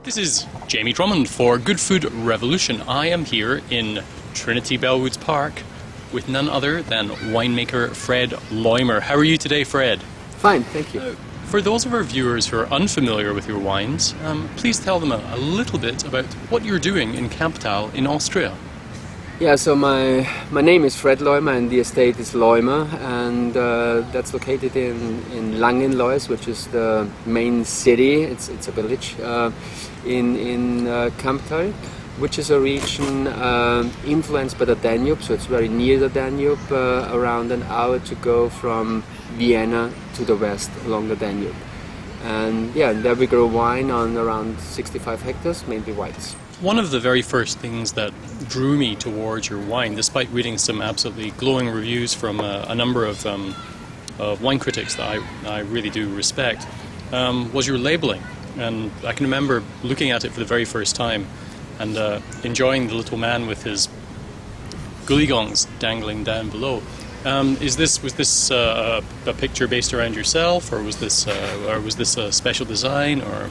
This is Jamie Drummond for Good Food Revolution. I am here in Trinity Bellwoods Park with none other than winemaker Fred Loimer. How are you today, Fred? Fine, thank you. For those of our viewers who are unfamiliar with your wines, please tell them a little bit about what you're doing in Kamptal in Austria. Yeah, so my name is Fred Loimer and the estate is Loimer, and that's located in Langenlois, which is the main city. It's a village in Kamptal, which is a region influenced by the Danube, so it's very near the Danube, around an hour to go from Vienna to the west along the Danube. And yeah, there we grow wine on around 65 hectares, mainly whites. One of the very first things that drew me towards your wine, despite reading some absolutely glowing reviews from a number of wine critics that I really do respect, was your labeling. And I can remember looking at it for the very first time and enjoying the little man with his gulligongs dangling down below. Was this a picture based around yourself, or was this a special design, or?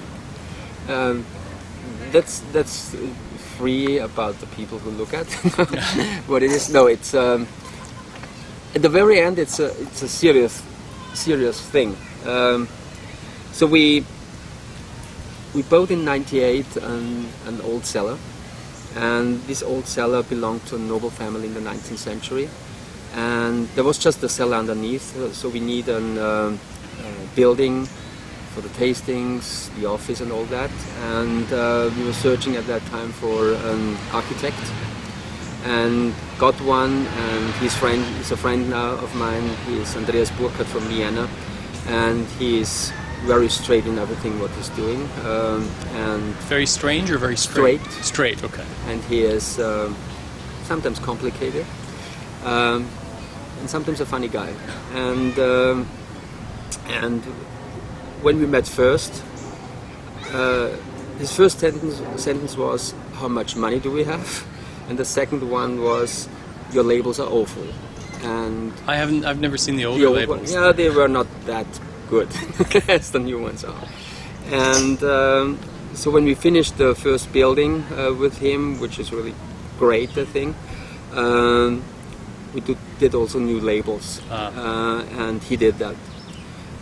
That's free about the people who look at what it is. No, it's at the very end. It's a serious thing. So we bought in '98 an old cellar, and this old cellar belonged to a noble family in the 19th century, and there was just a cellar underneath. So we need a building for the tastings, the office and all that, and we were searching at that time for an architect and got one, and he's a friend now of mine. He is Andreas Burkhardt from Vienna, and he is very straight in everything what he's doing. And very strange or very straight? Straight, okay. And he is sometimes complicated, and sometimes a funny guy. And when we met first, his first sentence was, "How much money do we have?" And the second one was, "Your labels are awful." And I've never seen the older labels. Ones, yeah, they were not that good as the new ones are. And so when we finished the first building with him, which is really great, I think, we did also new labels, and he did that.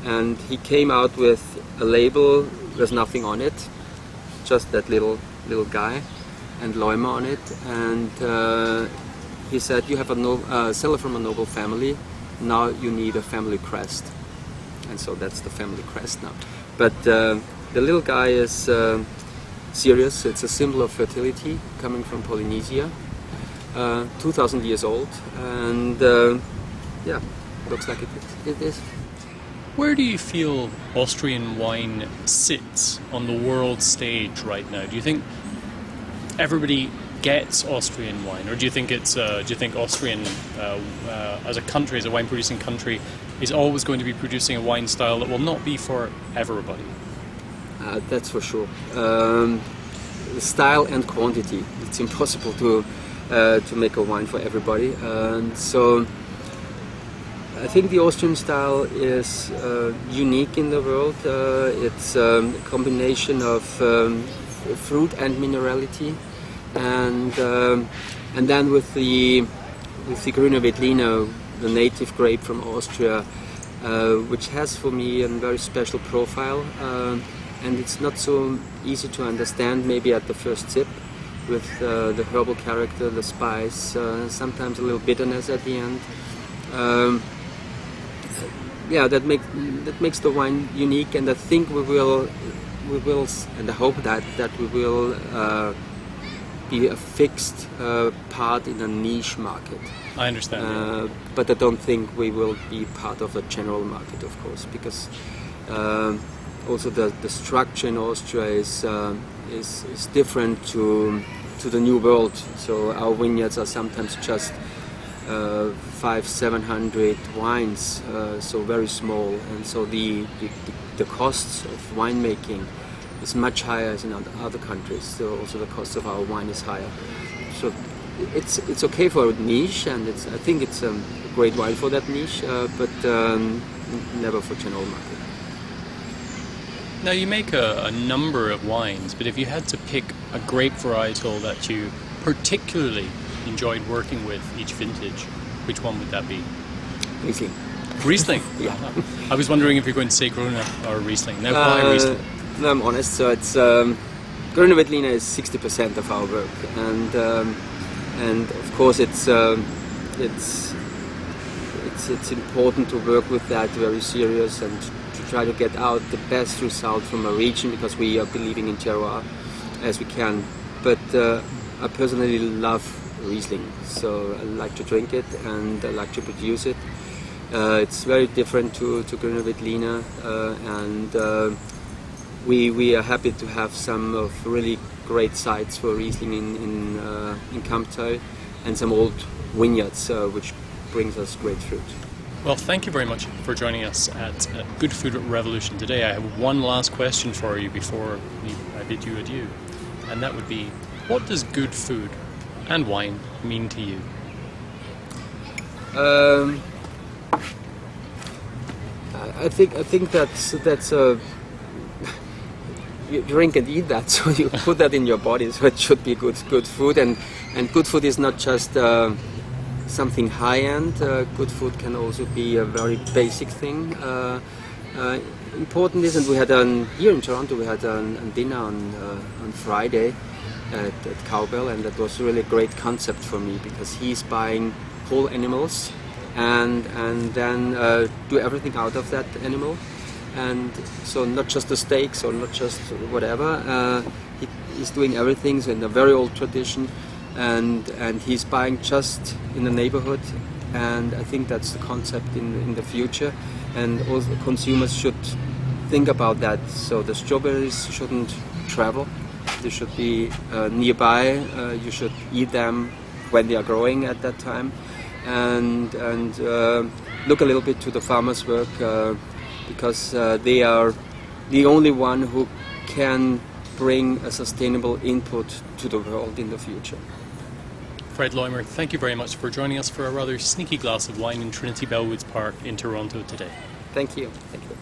And he came out with a label. There's nothing on it, just that little guy and Loimer on it. And he said, "You have a cellar from a noble family. Now you need a family crest." And so that's the family crest now. But the little guy is serious. It's a symbol of fertility coming from Polynesia, 2,000 years old, and yeah, looks like it is. Where do you feel Austrian wine sits on the world stage right now? Do you think everybody gets Austrian wine, or do you think Austrian as a country, as a wine producing country, is always going to be producing a wine style that will not be for everybody? That's for sure. Style and quantity. It's impossible to make a wine for everybody, and so I think the Austrian style is unique in the world. It's a combination of fruit and minerality, and then with the Gruner Veltliner, the native grape from Austria, which has for me a very special profile, and it's not so easy to understand maybe at the first sip, with the herbal character, the spice, sometimes a little bitterness at the end. Yeah, that makes the wine unique, and I think we will, and I hope that we will be a fixed part in a niche market. I understand. But I don't think we will be part of a general market, of course, because also the structure in Austria is different to the New World. So our vineyards are sometimes just 500-700 wines, so very small, and so the costs of winemaking is much higher as in other countries. So also the cost of our wine is higher. So it's okay for a niche, and I think it's a great wine for that niche, but never for general market. Now you make a number of wines, but if you had to pick a grape varietal that you particularly enjoyed working with each vintage, which one would that be? Riesling. Riesling? Yeah. I was wondering if you're going to say Gruner or Riesling. Now why Riesling? No, I'm honest. So it's Gruner Veltliner is 60% of our work, and of course it's important to work with that very serious and to try to get out the best result from a region, because we are believing in terroir as we can. But I personally love Riesling, so I like to drink it and I like to produce it. It's very different to Gruner Veltliner, and we are happy to have some of really great sites for Riesling in Kamptal, and some old vineyards, which brings us great fruit. Well, thank you very much for joining us at Good Food Revolution today. I have one last question for you before I bid you adieu, and that would be, what does good food and wine mean to you? I think that's a you drink and eat that, so you put that in your body, so it should be good food, and good food is not just something high-end. Good food can also be a very basic thing. Important is, and we had here in Toronto, we had a dinner on Friday at Cowbell, and that was really a great concept for me, because he's buying whole animals and then do everything out of that animal. And so not just the steaks or not just whatever, he's doing everything, so in a very old tradition, and he's buying just in the neighborhood, and I think that's the concept in the future, and also consumers should think about that. So the strawberries shouldn't travel, they should be nearby, you should eat them when they are growing at that time, and look a little bit to the farmers' work, because they are the only one who can bring a sustainable input to the world in the future. Fred Loimer, thank you very much for joining us for a rather sneaky glass of wine in Trinity Bellwoods Park in Toronto today. Thank you. Thank you.